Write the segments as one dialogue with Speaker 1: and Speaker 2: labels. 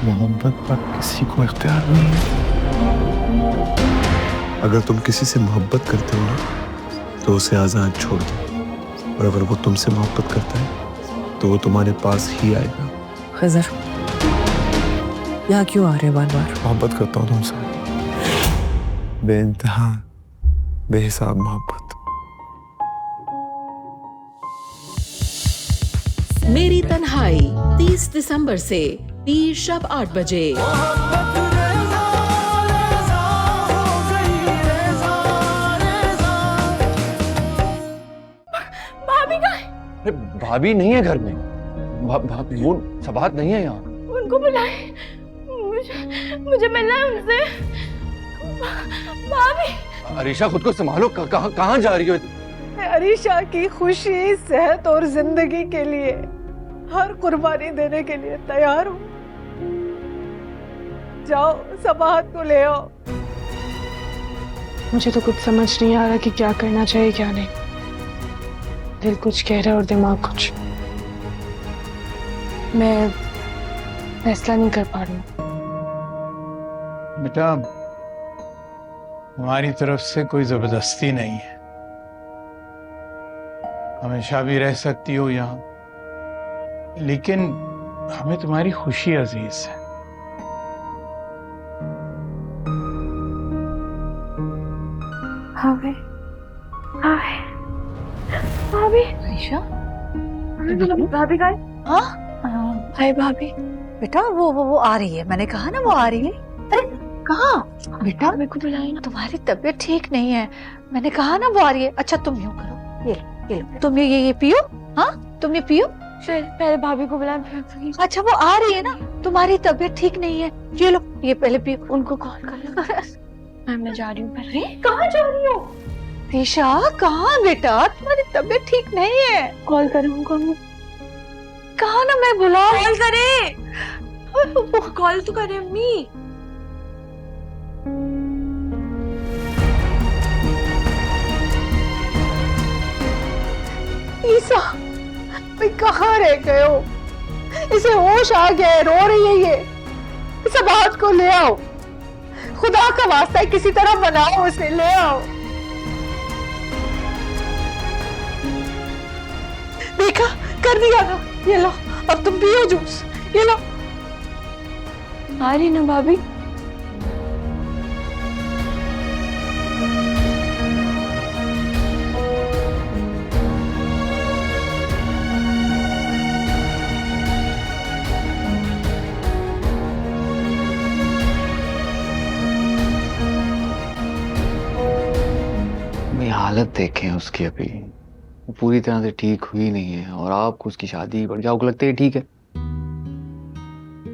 Speaker 1: मोहब्बत पर किसी को इख्तियार नहीं है। अगर तुम किसी से मोहब्बत करते हो ना तो उसे आजाद छोड़ दो, और अगर वो तुमसे मोहब्बत करता है तो वो तुम्हारे पास ही आएगा।
Speaker 2: खजर, यहाँ क्यों आ रहे बार बार?
Speaker 1: मोहब्बत करता हूँ तुमसे, बेइंतहा बेहिसाब मोहब्बत।
Speaker 3: मेरी तन्हाई 30 दिसंबर से पीर शब 8 बजे।
Speaker 4: भाभी का
Speaker 5: अरे भाभी नहीं है घर में। भाभी वो सबात नहीं है यहाँ।
Speaker 4: उनको बुलाए, मुझे मिलना है उनसे। भाभी।
Speaker 5: अरीशा खुद को संभालो, कहाँ जा रही हो?
Speaker 6: मैं अरीशा की खुशी, सेहत और जिंदगी के लिए हर कुर्बानी देने के लिए तैयार हूँ। जाओ सबाहत को ले आओ।
Speaker 7: मुझे तो कुछ समझ नहीं आ रहा कि क्या करना चाहिए क्या नहीं। दिल कुछ कह रहा है और दिमाग कुछ। मैं फैसला नहीं कर पा रही हूँ।
Speaker 8: बेटा, हमारी तरफ से कोई जबरदस्ती नहीं है। हमेशा भी रह सकती हो यहाँ, लेकिन हमें तुम्हारी खुशी अजीज है।
Speaker 7: भाभी, भाभी, भाभी,
Speaker 6: अरीशा,
Speaker 7: भाभी का
Speaker 6: हाँ
Speaker 7: हाय भाभी।
Speaker 6: बेटा वो आ रही है। मैंने कहा ना वो आ रही है। अरे कहाँ बेटा?
Speaker 7: मेरे को बुलाए ना।
Speaker 6: तुम्हारी तबीयत ठीक नहीं है, मैंने कहा ना वो आ रही है। अच्छा तुम यूँ करो, ये लो, तुम ये पियो। हाँ तुम ये पियो।
Speaker 7: पहले भाभी को बुलाए।
Speaker 6: अच्छा वो आ रही है ना, तुम्हारी तबीयत ठीक नहीं है, ये लो ये पहले पियो।
Speaker 7: उनको कॉल कर लो। मैम मैं जा रही हूँ पहले।
Speaker 6: कहाँ जा रही हो? ईशा कहाँ बेटा, तुम्हारी तबीयत ठीक नहीं है।
Speaker 7: कॉल करूँगा मैं।
Speaker 6: कहा ना मैं बुला।
Speaker 7: कॉल करे, कॉल तो करे अम्मी।
Speaker 6: ईसा भाई कहाँ रह गए हो? इसे होश आ गया है, रो रही है ये। इसे बात को ले आओ, खुदा का वास्ता है किसी तरह बनाओ इसे, ले आओ। देखा, कर दिया ना। ये लो अब तुम पियो जूस, ये लो।
Speaker 7: आ रही ना भाभी?
Speaker 5: हालत देखें उसकी, अभी वो पूरी तरह से ठीक हुई नहीं है और आपको उसकी शादी पर क्या आपको लगता है ठीक है?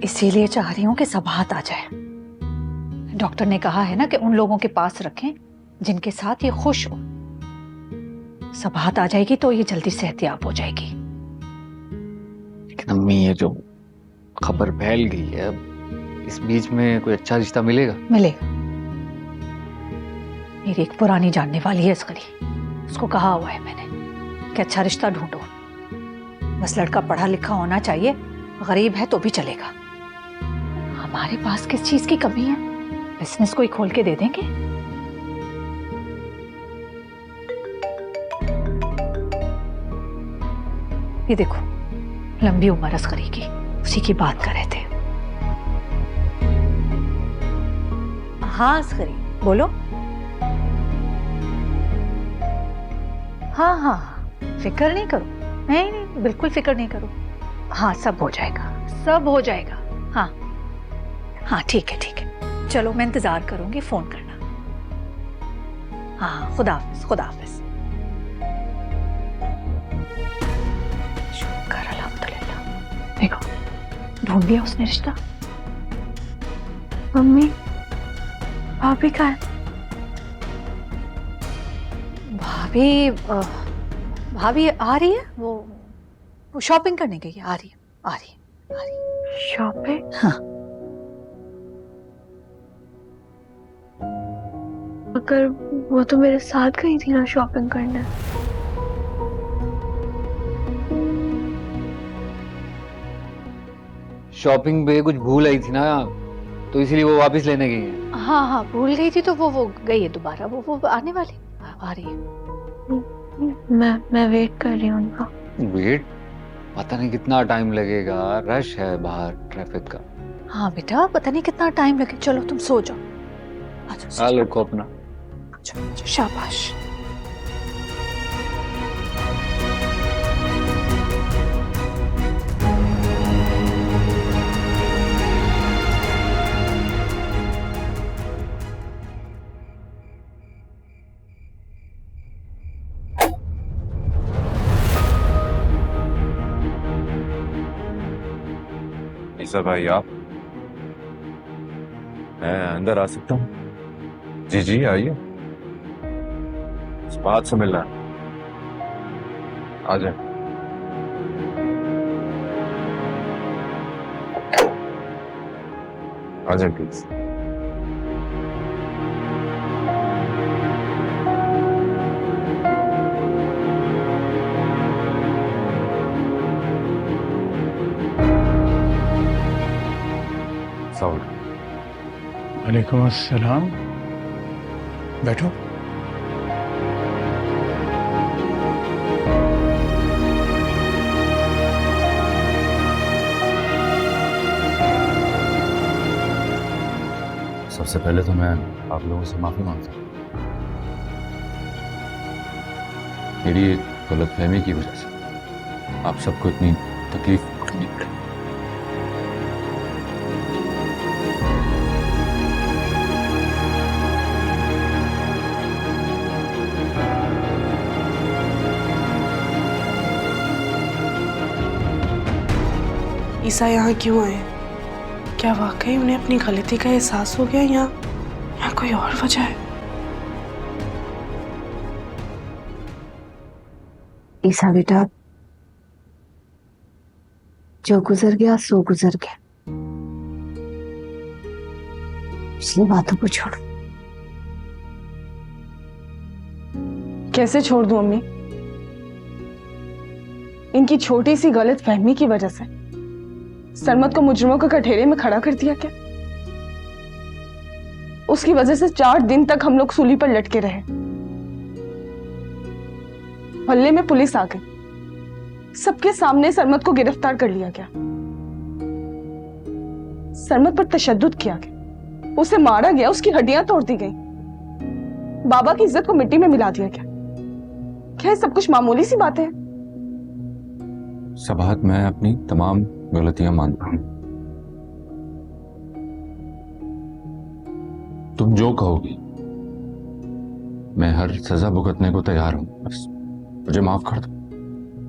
Speaker 6: इसीलिए चाह रही हूँ कि सबाहत आ जाए। डॉक्टर ने कहा है ना कि उन लोगों के पास रखें जिनके साथ ये खुश हो। सबाहत आ जाएगी तो ये जल्दी सेहतयाब हो जाएगी।
Speaker 5: लेकिन अम्मी ये जो खबर फैल गई है, इस बीच में कोई अच्छा रिश्ता मिलेगा?
Speaker 6: मिलेगा। मेरी एक पुरानी जानने वाली है असगरी, उसको कहा हुआ है मैंने कि अच्छा रिश्ता ढूंढो, बस लड़का पढ़ा लिखा होना चाहिए, गरीब है तो भी चलेगा। हमारे पास किस चीज की कमी है? बिजनेस कोई खोल के दे देंगे। ये देखो, लंबी उम्र असगरी की, उसी की बात कर रहे थे। हाँ असगरी बोलो। हाँ हाँ फिक्र नहीं करो, नहीं नहीं बिल्कुल फिक्र नहीं करो। हाँ सब हो जाएगा, सब हो जाएगा। हाँ हाँ ठीक है, चलो मैं इंतजार करूंगी, फोन करना। हाँ खुदा हाफिज, खुदा हाफिज। शुक्र अल्हम्दुलिल्लाह। देखो ढूंढ लिया उसने रिश्ता।
Speaker 7: मम्मी, भाभी का है?
Speaker 6: भाभी आ रही है, वो शॉपिंग करने गई है। आ रही है।
Speaker 7: शॉपिंग?
Speaker 6: हाँ।
Speaker 7: अगर वो तो मेरे साथ गई थी ना शॉपिंग करने।
Speaker 5: शॉपिंग पे कुछ भूल आई थी ना, तो इसीलिए वो वापस लेने गई है।
Speaker 6: हाँ हाँ, भूल गई थी तो वो गई है दोबारा, वो आने वाली आ रही है।
Speaker 4: मैं वेट कर रही हूँ उनका।
Speaker 5: वेट? पता नहीं कितना टाइम लगेगा, रश है बाहर ट्रैफिक का।
Speaker 6: हाँ बेटा, पता नहीं कितना टाइम लगे। चलो तुम सो जाओ। अच्छा
Speaker 5: ख्याल रखो अपना।
Speaker 6: शाबाश।
Speaker 9: ईसा भाई, आप? मैं अंदर आ सकता हूँ? जी जी आइए, इस बात से मिलना है। आ जाए। आ जाए प्लीज।
Speaker 8: वालेकुम अस्सलाम। बैठो।
Speaker 9: सबसे पहले तो मैं आप लोगों से माफी मांगता हूँ, मेरी एक गलतफहमी की वजह से आप सबको इतनी तकलीफ उठानी पड़ी।
Speaker 7: ईसा यहाँ क्यों आए? क्या वाकई उन्हें अपनी गलती का एहसास हो गया या कोई और वजह है?
Speaker 2: ईसा बेटा, जो गुजर गया सो गुजर गया। पिछली बातों को छोड़ो।
Speaker 7: कैसे छोड़ दूं अम्मी? इनकी छोटी सी गलत फहमी की वजह से सरमत को मुजरिमों के कठेरे में खड़ा कर दिया क्या? उसकी वजह से 4 दिन तक हम लोग सूली पर लटके रहे। हल्ले में पुलिस आ गई, सबके सामने सरमत को गिरफ्तार कर लिया गया। सरमत पर तशद्दुद किया गया, उसे मारा गया, उसकी हड्डियां तोड़ दी गई, बाबा की इज्जत को मिट्टी में मिला दिया गया। क्या ये सब कुछ मामूली सी बातें हैं?
Speaker 9: सबाहत, मैं अपनी तमाम गलतियां मानता हूं। तुम जो कहोगी मैं हर सजा भुगतने को तैयार हूं, बस मुझे माफ कर दो।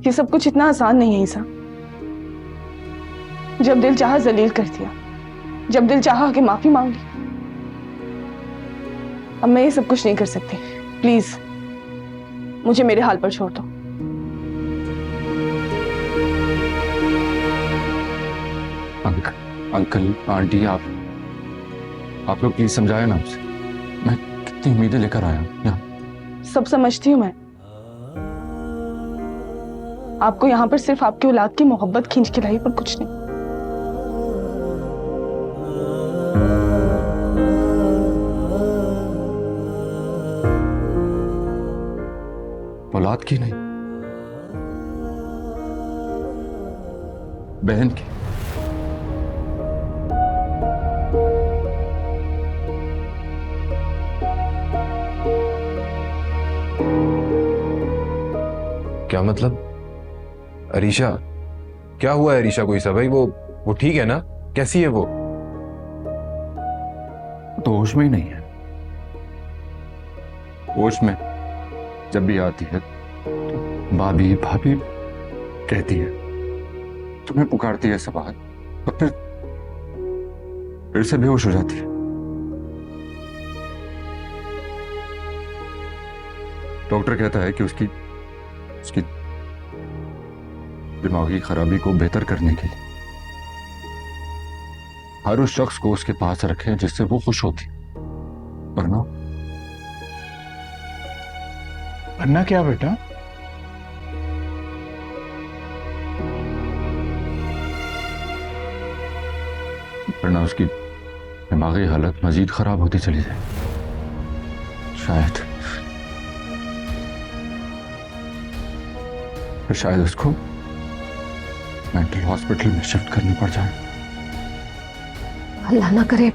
Speaker 7: ये सब कुछ इतना आसान नहीं है ईसा। जब दिल चाहा जलील कर दिया, जब दिल चाहा कि माफी मांग ली। अब मैं ये सब कुछ नहीं कर सकती। प्लीज मुझे मेरे हाल पर छोड़ दो।
Speaker 9: अंकल आंटी, आप लोग प्लीज समझाए ना उसे। मैं कितनी उम्मीदें लेकर आया हूं यहाँ।
Speaker 7: सब समझती हूँ मैं। आपको यहाँ पर सिर्फ आपकी औलाद की मोहब्बत खींच के लाई, पर कुछ नहीं।
Speaker 9: औलाद की नहीं, बहन की।
Speaker 10: क्या मतलब? अरीशा, क्या हुआ है अरीशा को? ईसा भाई वो ठीक है ना? कैसी है वो?
Speaker 9: तो होश में ही नहीं है। होश में जब भी आती है तो भाभी भाभी कहती है, तुम्हें पुकारती है सबाहत, और फिर से बेहोश हो जाती है। डॉक्टर कहता है कि उसकी दिमागी खराबी को बेहतर करने के लिए हर उस शख्स को उसके पास रखें जिससे वो खुश होती,
Speaker 8: वरना क्या बेटा?
Speaker 9: वरना उसकी दिमागी हालत मजीद खराब होती चली जाए। शायद उसको मेंटल हॉस्पिटल में शिफ्ट करनी पड़ जाए।
Speaker 6: अल्लाह ना करे।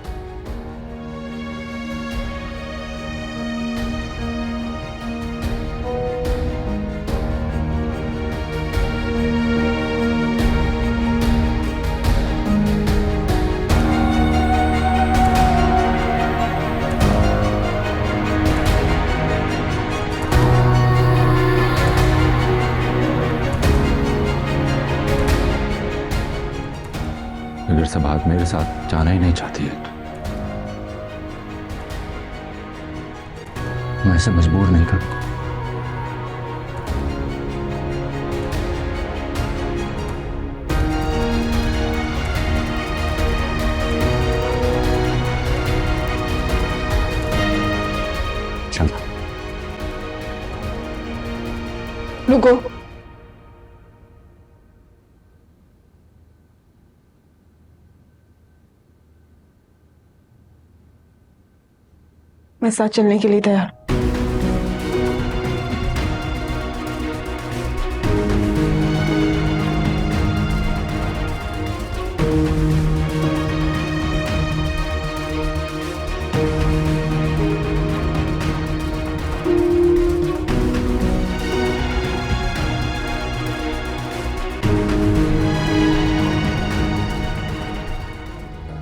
Speaker 9: अगर सबात मेरे साथ जाना ही नहीं चाहती है तो मैं इसे मजबूर नहीं करूंगा। चलो
Speaker 7: रुको, मैं साथ चलने के लिए तैयार।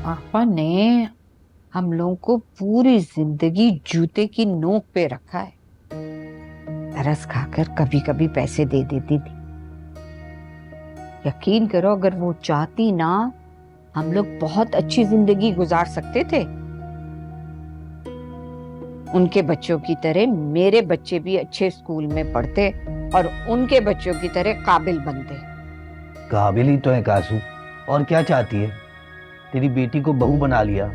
Speaker 6: पापा ने हम लोगों को पूरी जिंदगी जूते की नोक पे रखा है। तरस खाकर कभी कभी पैसे दे देती थी। यकीन करो, अगर वो चाहती ना, हम लोग बहुत अच्छी जिंदगी गुजार सकते थे। उनके बच्चों की तरह मेरे बच्चे भी अच्छे स्कूल में पढ़ते और उनके बच्चों की तरह काबिल बनते।
Speaker 11: काबिल ही तो है कासू, और क्या चाहती है? तेरी बेटी को बहू बना लिया,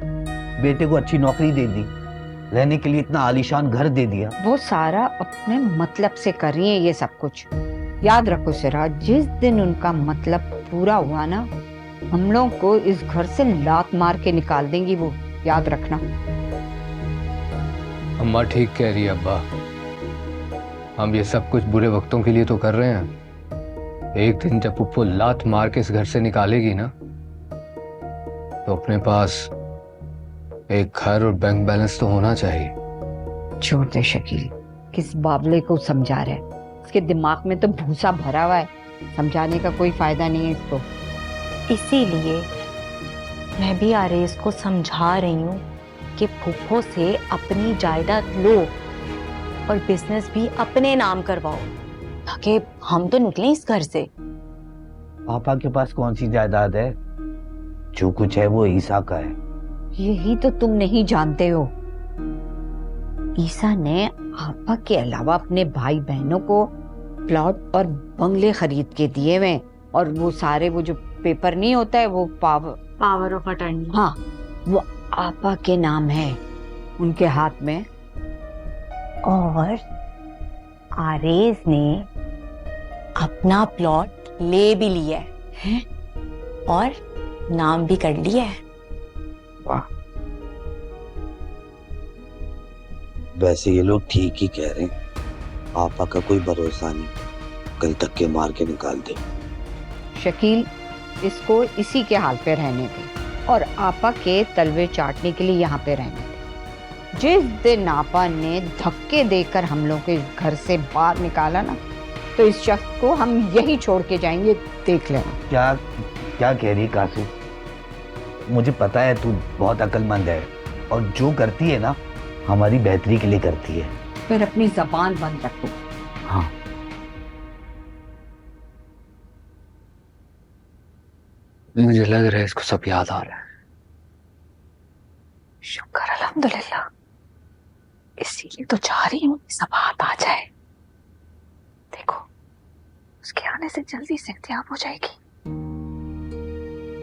Speaker 11: बेटे को अच्छी नौकरी दे दी, रहने के लिए इतना आलीशान घर दे दिया।
Speaker 6: वो सारा अपने मतलब से कर रही है ये सब कुछ। याद रखो सिराज, जिस दिन उनका मतलब पूरा हुआ ना, हम लोगों को इस घर से लात मार के निकाल देंगी वो, याद रखना।
Speaker 12: अम्मा ठीक कह रही है अब्बा, हम ये सब कुछ बुरे वक्तों के लिए तो कर रहे हैं। एक दिन जब पुप्पो लात मार के इस घर से निकालेगी ना, तो अपने पास एक घर और बैंक बैलेंस तो होना चाहिए।
Speaker 6: छोड़ दे शकील, किस बावले को समझा रहे? इसके दिमाग में तो भूसा भरा हुआ है, समझाने का कोई फायदा नहीं है इसको।
Speaker 4: इसीलिए मैं भी आरेज को समझा रही हूँ कि फूफो से अपनी जायदाद लो और बिजनेस भी अपने नाम करवाओ, ताकि हम तो निकले इस घर से।
Speaker 11: पापा के पास कौन सी जायदाद है? जो कुछ है वो ईसा का है।
Speaker 6: यही तो तुम नहीं जानते हो। ईसा ने आपा के अलावा अपने भाई बहनों को प्लॉट और बंगले खरीद के दिए हुए, और वो सारे वो जो पेपर नहीं होता है, वो पावर ऑफ अटर्नी, हाँ, वो आपा के नाम है उनके हाथ में।
Speaker 4: और आरेज ने अपना प्लॉट ले भी लिया है और नाम भी कर लिया है।
Speaker 6: वाह,
Speaker 11: वैसे ये लोग ठीक ही कह रहे हैं, पापा का कोई भरोसा नहीं, कल तक के मार के निकाल दे।
Speaker 6: शकील, इसको इसी के हाल पे रहने दे और आपा के तलवे चाटने के लिए यहाँ पे रहने दे। जिस दिन आपा ने धक्के देकर हम लोग के घर से बाहर निकाला ना, तो इस शख्स को हम यही छोड़ के जाएंगे, देख लेना।
Speaker 11: क्या क्या कह रही कासू? मुझे पता है तू बहुत अक्लमंद है, और जो करती है ना हमारी बेहतरी के लिए करती है।
Speaker 6: फिर अपनी जबान बंद रखो।
Speaker 11: हाँ,
Speaker 12: मुझे लग रहा है इसको सब याद आ रहा है।
Speaker 6: शुक्र अल्हम्दुलिल्लाह, इसीलिए तो चाह रही हूँ सब हाथ आ जाए। देखो, उसके आने से जल्दी से इख्तियार हो जाएगी।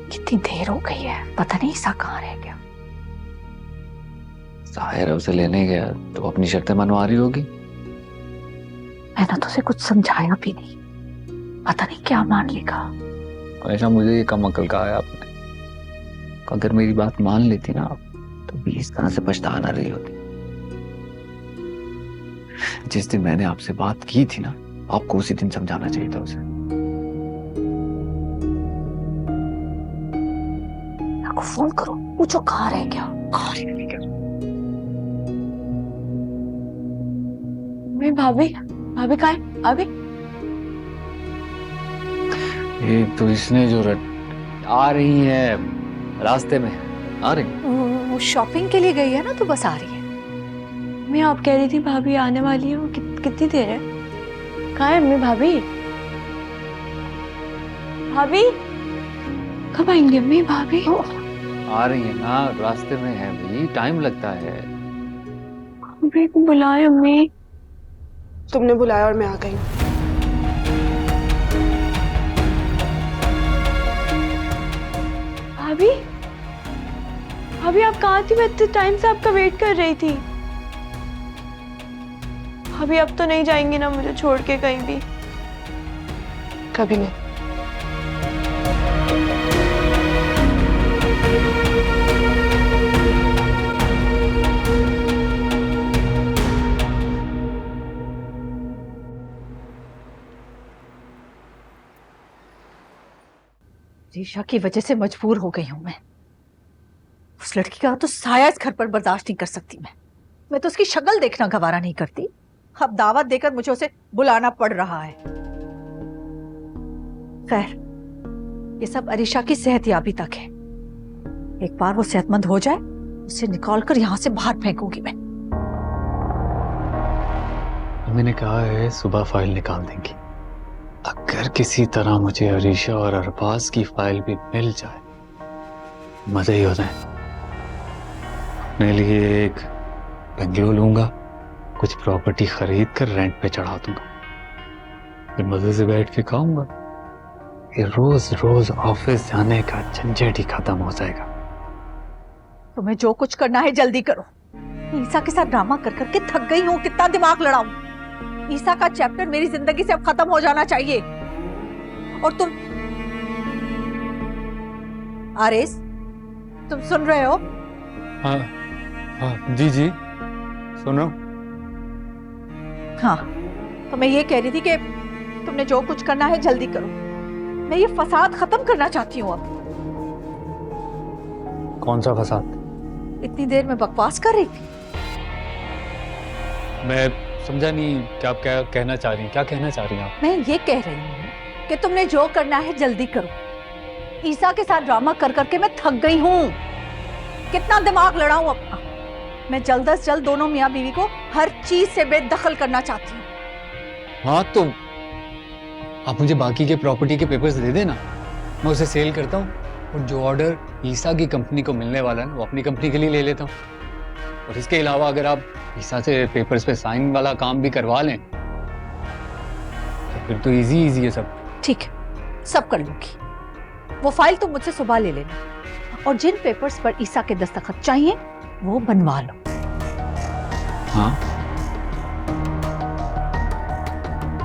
Speaker 6: कितनी देर हो गई है, पता नहीं ईसा कहाँ रह गया।
Speaker 5: साहिर उसे लेने गया तो अपनी शर्तें मनवा रही होगी।
Speaker 6: मैंने तो उसे कुछ समझाया भी नहीं, पता नहीं क्या मान लेगा।
Speaker 5: ऐसा मुझे ये कम अकल कहा है आपने। अगर मेरी बात मान लेती ना आप, तो भी इस तरह से पछता ना रही होती। जिस दिन मैंने आपसे बात की थी ना, आपको उसी दिन समझाना चाहिए था उसे।
Speaker 6: आपको फोन करो, पूछो कहाँ रह गया, कहाँ रह गया।
Speaker 7: भाभी भाभी कहाँ है? भाभी
Speaker 5: एक तो इसने जो आ रही है, रास्ते में आ रही।
Speaker 6: वो शॉपिंग के लिए गई है ना, तो बस आ रही है।
Speaker 7: मैं आप कह रही थी भाभी आने वाली है, वो कितनी देर है? कहाँ है अम्मी? भाभी भाभी कब आएंगे अम्मी? भाभी
Speaker 5: आ रही है ना, रास्ते में है भाई, टाइम लगता है।
Speaker 7: भाभी को बुलाए अम्मी। तुमने बुलाया और मैं आ गई। भाभी भाभी आप कहाँ थी? मैं इतने टाइम से आपका वेट कर रही थी। भाभी अब तो नहीं जाएंगी ना मुझे छोड़ के कहीं भी? कभी नहीं।
Speaker 6: रीशा की वजह से मजबूर हो गई हूं मैं। उस लड़की का तो साया इस घर पर बर्दाश्त नहीं कर सकती मैं तो उसकी शक्ल देखना गवारा नहीं करती। अब दावत देकर मुझे उसे बुलाना पड़ रहा है। खैर, ये सब अरीशा की सेहतयाबी तक है। एक बार वो सेहतमंद हो जाए, उसे निकालकर यहां से बाहर फेंकूंगी मैं।
Speaker 5: मैंने कहा है सुबह फाइल निकाल देंगी। अगर किसी तरह मुझे अरीशा और अरबाज की फाइल भी मिल जाए, मजे ही हो जाए। अपने लिए एक बंगलो लूंगा, कुछ प्रॉपर्टी खरीद कर रेंट पे चढ़ा दूंगा, फिर मजे से बैठ के खाऊंगा। ये रोज रोज ऑफिस जाने का झंझट ही खत्म हो जाएगा।
Speaker 6: तुम्हें जो कुछ करना है जल्दी करो। ईसा के साथ ड्रामा कर करके थक गई हूँ। कितना दिमाग लड़ाऊं? ईसा का चैप्टर मेरी जिंदगी से अब खत्म हो जाना चाहिए। और तुम आरेस, तुम सुन रहे हो?
Speaker 5: हाँ हाँ जी जी सुन रहा हूं।
Speaker 6: हाँ, तो मैं ये कह रही थी कि तुमने जो कुछ करना है जल्दी करो। मैं ये फसाद खत्म करना चाहती हूँ अब।
Speaker 5: कौन सा फसाद?
Speaker 6: इतनी देर में बकवास कर रही थी।
Speaker 5: मैं समझा नहीं क्या आप क्या कहना चाह रही हैं। क्या कहना चाह रही हैं आप? मैं
Speaker 6: ये कह रही हूँ कि तुमने जो करना है जल्दी करो। ईसा के साथ ड्रामा कर करके मैं थक गई हूँ। कितना दिमाग लड़ाऊं अपना। मैं जल्द से जल्द दोनों मियाँ बीवी को हर चीज से बेदखल करना चाहती हूँ।
Speaker 5: हाँ तो आप मुझे बाकी के प्रॉपर्टी के पेपर्स दे देना, मैं उसे सेल करता हूँ और जो ऑर्डर ईसा की कंपनी को मिलने वाला है वो अपनी कंपनी के लिए ले लेता हूँ। और इसके अलावा अगर आप ईसा से पेपर्स पे साइन वाला काम भी करवा लें तो फिर तो इजी है सब।
Speaker 6: ठीक है, सब कर लूंगी। वो फाइल तुम मुझसे सुबह ले लेना और जिन पेपर्स पर ईसा के दस्तखत चाहिए वो बनवा लो।
Speaker 5: हाँ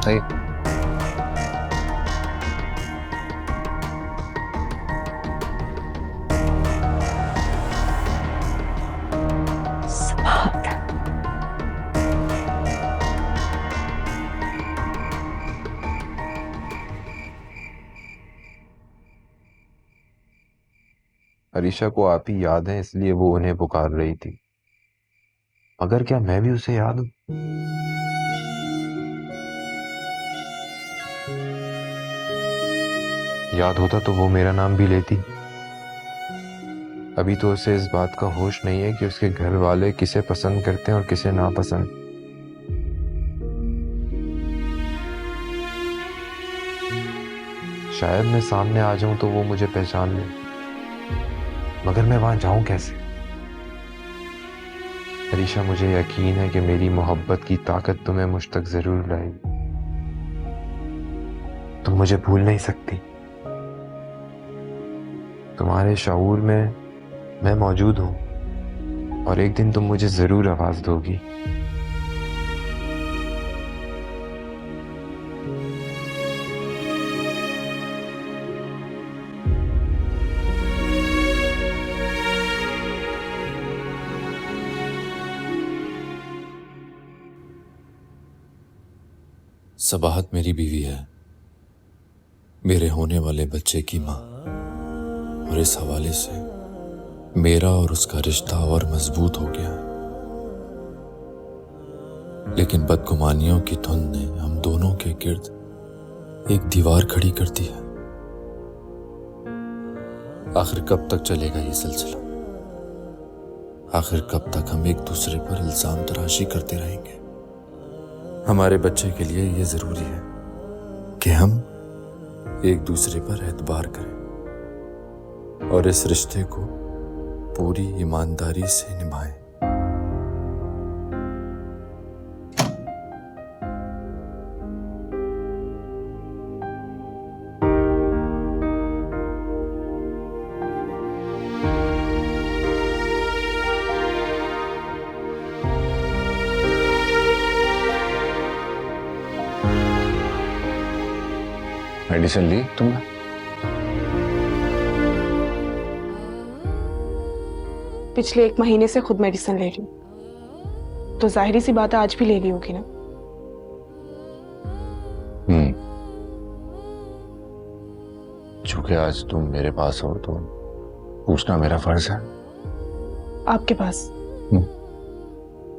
Speaker 5: सही।
Speaker 10: अरीशा को आप ही याद है, इसलिए वो उन्हें पुकार रही थी। मगर क्या मैं भी उसे याद हूं? याद होता तो वो मेरा नाम भी लेती। अभी तो उसे इस बात का होश नहीं है कि उसके घर वाले किसे पसंद करते हैं और किसे नापसंद। शायद मैं सामने आ जाऊं तो वो मुझे पहचान ले, मगर मैं वहां जाऊं कैसे? अरीशा, मुझे यकीन है कि मेरी मोहब्बत की ताकत तुम्हें मुझ तक जरूर लाएगी। तुम मुझे भूल नहीं सकती। तुम्हारे शऊर में मैं मौजूद हूं और एक दिन तुम मुझे जरूर आवाज दोगी।
Speaker 13: सबाहत मेरी बीवी है, मेरे होने वाले बच्चे की माँ, और इस हवाले से मेरा और उसका रिश्ता और मजबूत हो गया। लेकिन बदगुमानियों की धुंध ने हम दोनों के गिर्द एक दीवार खड़ी कर दी है। आखिर कब तक चलेगा ये सिलसिला? आखिर कब तक हम एक दूसरे पर इल्जाम तराशी करते रहेंगे? हमारे बच्चे के लिए ये जरूरी है कि हम एक दूसरे पर एतबार करें और इस रिश्ते को पूरी ईमानदारी से निभाएं।
Speaker 9: मेडिसिन ली तुमने?
Speaker 7: पिछले 1 महीने से खुद मेडिसिन ले रही हूँ, तो जाहिर सी बात है आज भी ले ली होगी ना।
Speaker 9: चूंकि आज तुम मेरे पास हो तो पूछना मेरा फर्ज है।
Speaker 7: आपके पास?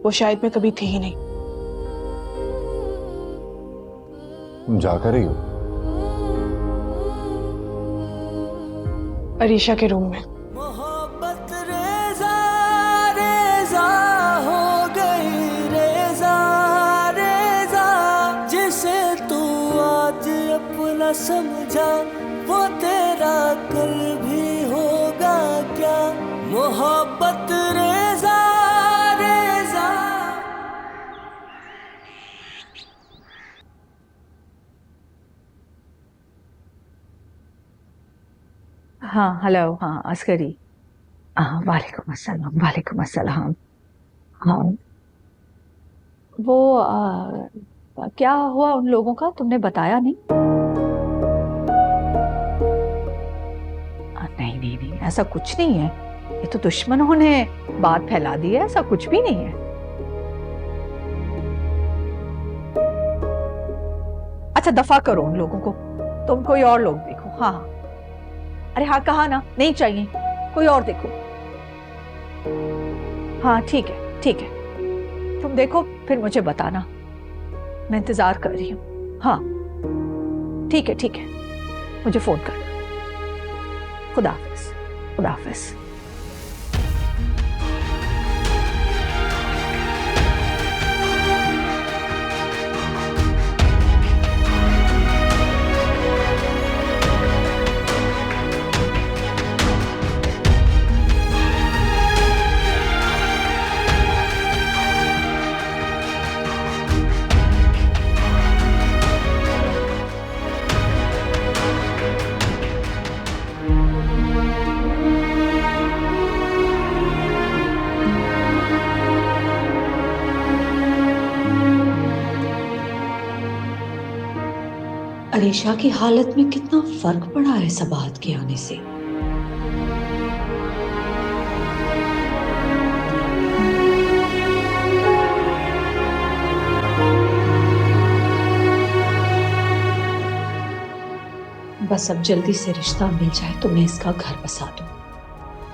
Speaker 7: वो शायद मैं कभी थी ही नहीं।
Speaker 9: तुम जाकर ही हो?
Speaker 7: अरीशा के रूम में।
Speaker 14: मोहब्बत रेजा रेजा हो गई, रेजा रेजा जिसे तू आज अपना समझा वो तेरा कल भी होगा क्या? मोहब्बत रेजा रेजा।
Speaker 6: हाँ हेलो, हाँ अस्करी। हाँ वालेकुम अस्सलाम, वालेकुम अस्सलाम। हाँ वो क्या हुआ उन लोगों का, तुमने बताया नहीं? नहीं नहीं नहीं, ऐसा कुछ नहीं है। ये तो दुश्मनों ने बात फैला दी है, ऐसा कुछ भी नहीं है। अच्छा दफा करो उन लोगों को, तुम कोई और लोग देखो। हाँ अरे हाँ कहा ना, नहीं चाहिए, कोई और देखो। हाँ ठीक है ठीक है, तुम देखो फिर मुझे बताना, मैं इंतजार कर रही हूँ। हाँ ठीक है, मुझे फोन करना। खुदा हाफिज, खुदा हाफिज।
Speaker 3: अरीशा की हालत में कितना फर्क पड़ा है सबाहत के आने से। बस अब जल्दी से रिश्ता मिल जाए तो मैं इसका घर बसा दूं,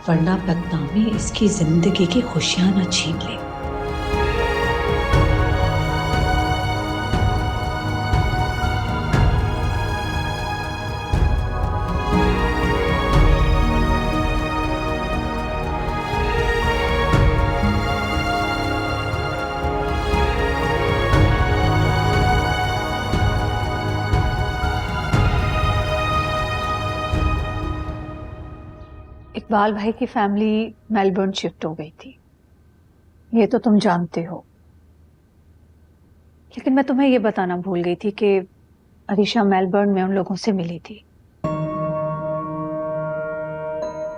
Speaker 3: वरना बदनामी इसकी जिंदगी की खुशियां न छीन ले।
Speaker 6: इकबाल भाई की फैमिली मेलबर्न शिफ्ट हो गई थी, ये तो तुम जानते हो। लेकिन मैं तुम्हें ये बताना भूल गई थी कि अरीशा मेलबर्न में उन लोगों से मिली थी।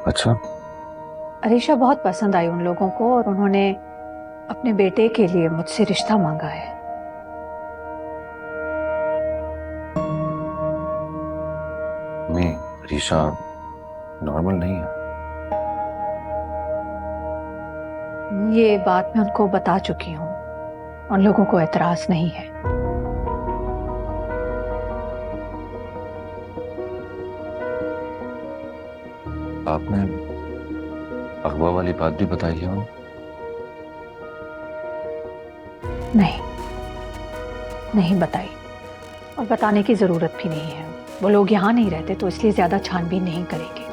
Speaker 9: अच्छा।
Speaker 6: अरीशा बहुत पसंद आई उन लोगों को और उन्होंने अपने बेटे के लिए मुझसे रिश्ता मांगा है।
Speaker 9: अरीशा नॉर्मल नहीं है।
Speaker 6: ये बात मैं उनको बता चुकी हूँ, उन लोगों को एतराज नहीं है।
Speaker 9: आपने अगवा वाली बात भी बताई है उन्हें?
Speaker 6: नहीं बताई, और बताने की जरूरत भी नहीं है। वो लोग यहाँ नहीं रहते तो इसलिए ज्यादा छानबीन नहीं करेंगे।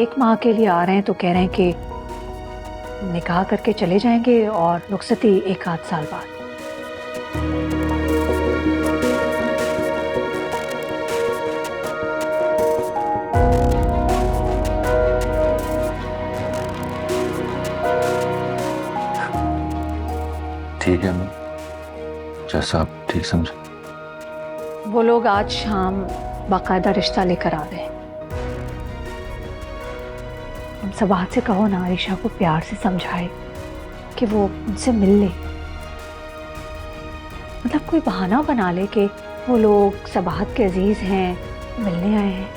Speaker 6: 1 माह के लिए आ रहे हैं तो कह रहे हैं कि निकाह करके चले जाएंगे और रुखसती 1 आध साल बाद।
Speaker 9: ठीक है, मैं जैसा आप ठीक समझे।
Speaker 6: वो लोग आज शाम बाकायदा रिश्ता लेकर आ गए। हम सबाहत से कहो ना, आयशा को प्यार से समझाए कि वो उनसे मिल ले। मतलब कोई बहाना बना ले कि वो लोग सबाहत के अजीज हैं, मिलने आए हैं।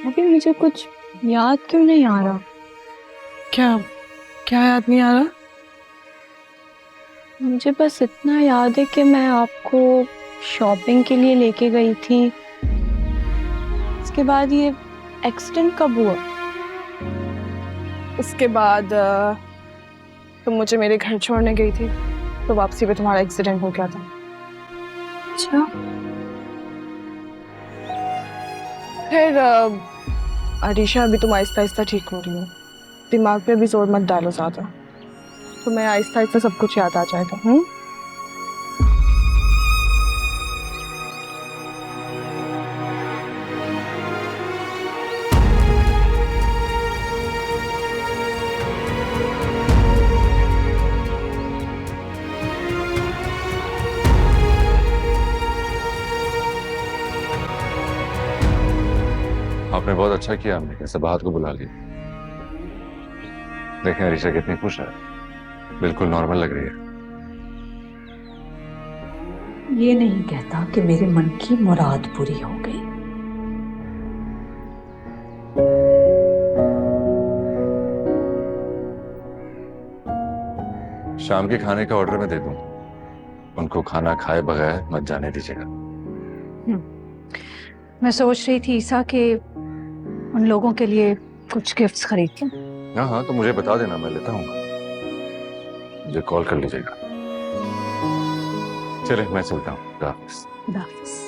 Speaker 7: अभी मुझे कुछ याद क्यों नहीं आ रहा? क्या क्या याद नहीं आ रहा? मुझे बस इतना याद है कि मैं आपको शॉपिंग के लिए लेके गई थी। उसके बाद ये एक्सीडेंट कब हुआ? उसके बाद तुम मुझे मेरे घर छोड़ने गई थी, तो वापसी पे तुम्हारा एक्सीडेंट हो गया था। अच्छा, फिर अरीशा, अभी तुम आहिस्ता आहिस्ता ठीक हो रही हो, दिमाग पे भी जोर मत डालो ज़्यादा, तुम्हें आहिस्ता आहिस्ता सब कुछ याद आ जाएगा।
Speaker 9: आपने बहुत अच्छा किया, हमने सबाहत को बुला लिया। देखें अरीशा कितनी खुश है, बिल्कुल नॉर्मल लग रही है।
Speaker 3: ये नहीं कहता कि मेरे मन की मुराद पूरी हो गई।
Speaker 9: शाम के खाने का ऑर्डर मैं दे दूं, उनको खाना खाए बगैर मत जाने दीजिएगा।
Speaker 6: मैं सोच रही थी ईसा के उन लोगों के लिए कुछ गिफ्ट्स खरीद लूं।
Speaker 9: हाँ हाँ, तो मुझे बता देना, मैं लेता हूँ। मुझे कॉल कर लीजिएगा। चले मैं चलता हूँ। खुदा हाफिज़।
Speaker 6: खुदा हाफिज़।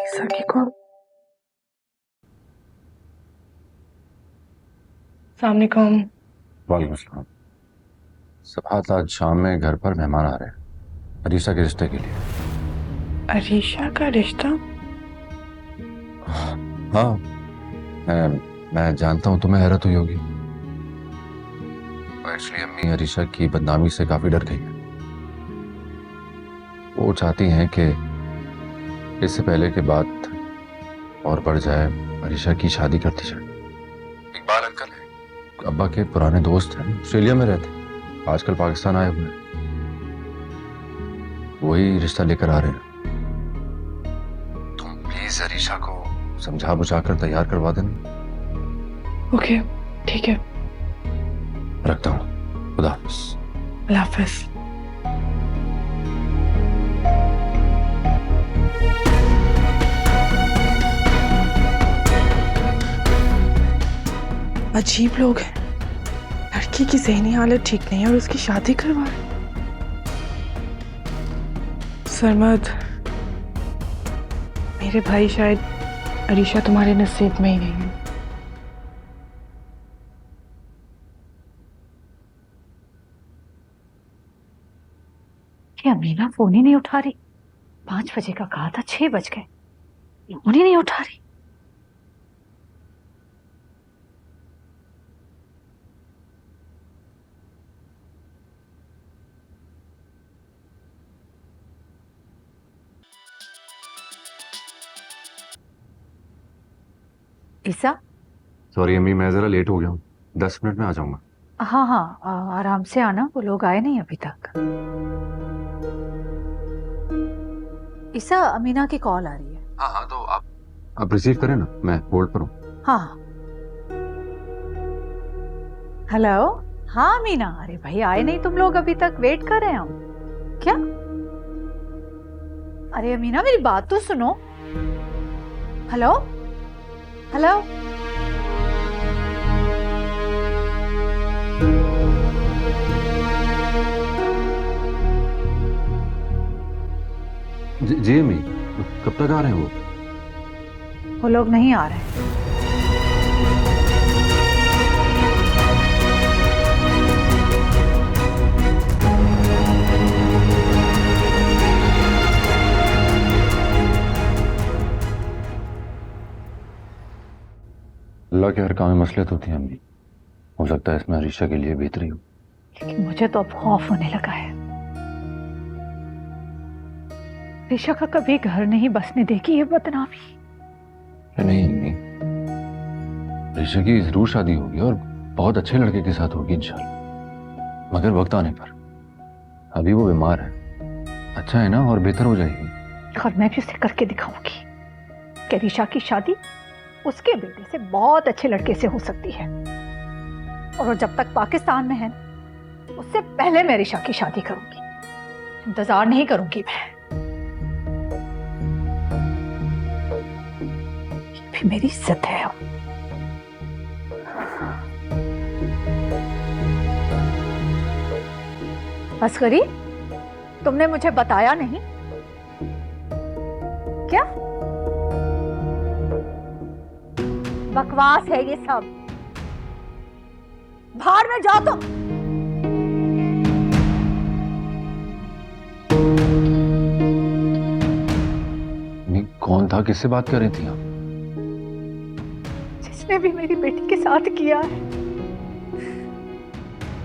Speaker 7: सर कौन? सामने कौन?
Speaker 9: वालेकुम अस्सलाम। सबाहत आज शाम में घर पर मेहमान आ रहे हैं अरीशा के रिश्ते के लिए।
Speaker 7: अरीशा का रिश्ता?
Speaker 9: हाँ, मैं जानता हूँ तुम्हें हैरत हुई होगी। एक्चुअली अम्मी अरीशा की बदनामी से काफी डर गई है। वो चाहती हैं कि इससे पहले कि बात और बढ़ जाए, अरीशा की शादी कर दी जाए। इकबाल अंकल है, अब्बा के पुराने दोस्त हैं, ऑस्ट्रेलिया में रहते हैं, आजकल पाकिस्तान आए हुए हैं। वही रिश्ता लेकर आ रहे हैं। तुम प्लीज अरीशा को समझा बुझा कर तैयार करवा देना।
Speaker 7: ओके, ठीक है।
Speaker 9: रखता हूँ। खुदा हाफिज़।
Speaker 7: अल्लाह हाफिज़। अजीब लोग हैं, लड़की की ज़हनी हालत ठीक नहीं है और उसकी शादी करवा रहे। सरमद, मेरे भाई, शायद अरीशा तुम्हारे नसीब में ही नहीं है।
Speaker 6: ये अमीना फोन ही नहीं उठा रही। 5 बजे का कहा था, 6 बज गए, फोन ही नहीं उठा रही। ईसा।
Speaker 10: सॉरी अम्मी, मैं जरा लेट हो गया हूँ, 10 मिनट में आ जाऊंगा।
Speaker 6: हाँ हाँ, आराम से आना, वो लोग आए नहीं अभी तक। ईसा, अमीना की कॉल आ रही है।
Speaker 10: हाँ हाँ, तो आप रिसीव करें ना, मैं होल्ड पर हूँ।
Speaker 6: हाँ। हेलो। हाँ अमीना, अरे भाई आए नहीं तुम लोग अभी तक, वेट कर रहे हैं हम। क्या? अरे अमीना मेरी बात तो सुनो। Hello hello.
Speaker 10: जी अम्मी, कब तक आ रहे हैं
Speaker 6: वो लोग नहीं आ रहे हैं।
Speaker 10: अल्लाह के हर काम में मसलियत होती है अम्मी, हो सकता है इसमें अरीशा के लिए बेहतरी हो।
Speaker 6: लेकिन मुझे तो अब खौफ होने लगा है। अरीशा का कभी घर नहीं बसने देगी ये बदनामी।
Speaker 10: नहीं अम्मी, अरीशा की जरूर शादी होगी और बहुत अच्छे लड़के के साथ होगी इंशाल्लाह, मगर वक्त आने पर। अभी वो बीमार है, अच्छा है ना, और बेहतर हो जाएगी।
Speaker 6: और मैं भी उसे करके दिखाऊंगी कि अरीशा की शादी उसके बेटे से बहुत अच्छे लड़के से हो सकती है। और वो जब तक पाकिस्तान में है उससे पहले मैं अरीशा की शादी करूंगी, इंतजार नहीं करूंगी मैं। ये भी मेरी इज्जत है। अस्करी, तुमने मुझे बताया नहीं क्या? बकवास है ये सब, बाहर में जाओ। तो
Speaker 10: कौन था, किससे बात कर रही थी आप?
Speaker 6: जिसने भी मेरी बेटी के साथ किया है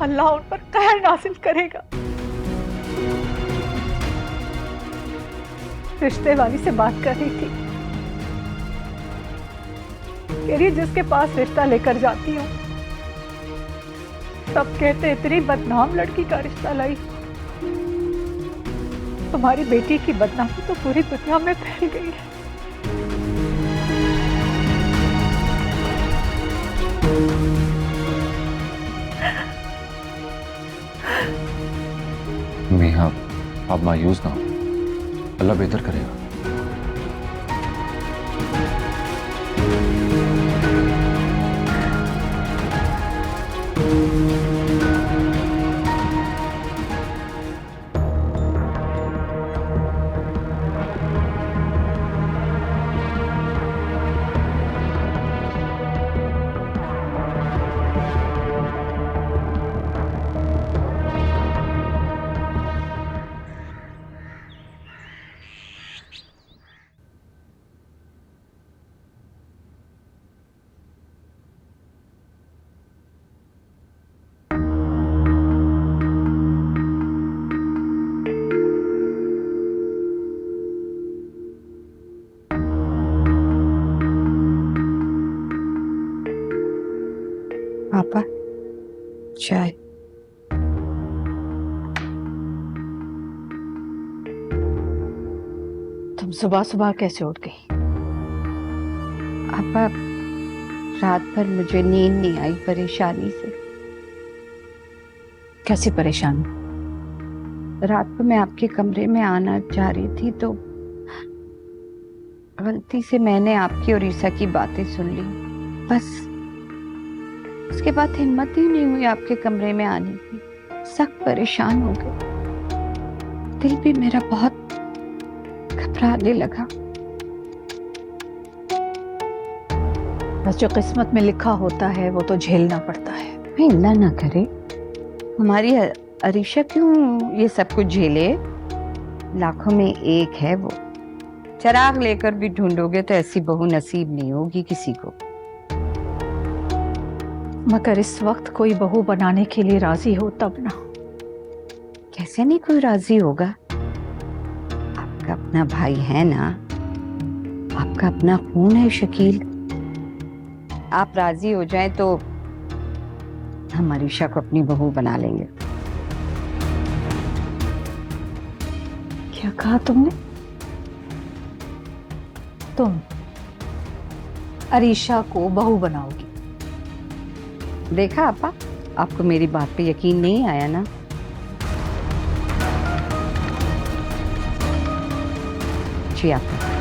Speaker 6: अल्लाह उन पर कहर नासिल करेगा। रिश्ते वाली से बात कर रही थी, कह रही जिसके पास रिश्ता लेकर जाती हूँ सब कहते इतनी बदनाम लड़की का रिश्ता लाई। तुम्हारी बेटी की बदनामी तो पूरी दुनिया में फैल गई है।
Speaker 10: मीहा, आप मायूस ना हो, अल्लाह बेहतर करेगा।
Speaker 2: पापा चाय।
Speaker 6: तुम सुबह सुबह कैसे उठ गई?
Speaker 15: पापा, रात भर मुझे नींद नहीं आई परेशानी से।
Speaker 6: कैसी परेशानी?
Speaker 15: रात को मैं आपके कमरे में आना चाह रही थी तो गलती से मैंने आपकी और ईसा की बातें सुन ली। बस उसके बाद हिम्मत ही नहीं हुई आपके कमरे में आने की। सख्त परेशान हो गई, दिल भी मेरा बहुत घबराने लगा।
Speaker 6: बस जो किस्मत में लिखा होता है वो तो झेलना पड़ता है।
Speaker 15: अल्लाह ना करे हमारी अरीशा क्यों ये सब कुछ झेले। लाखों में एक है वो। चिराग लेकर भी ढूंढोगे तो ऐसी बहू नसीब नहीं होगी किसी को।
Speaker 6: मगर इस वक्त कोई बहू बनाने के लिए राजी हो तब ना।
Speaker 15: कैसे नहीं कोई राजी होगा? आपका अपना भाई है ना, आपका अपना खून है शकील। आप राजी हो जाएं तो हम अरीशा को अपनी बहू बना लेंगे।
Speaker 6: क्या कहा तुमने? तुम अरीशा को बहू बनाओगी?
Speaker 15: देखा आपा, आपको मेरी बात पे यकीन नहीं आया ना? जी आपा।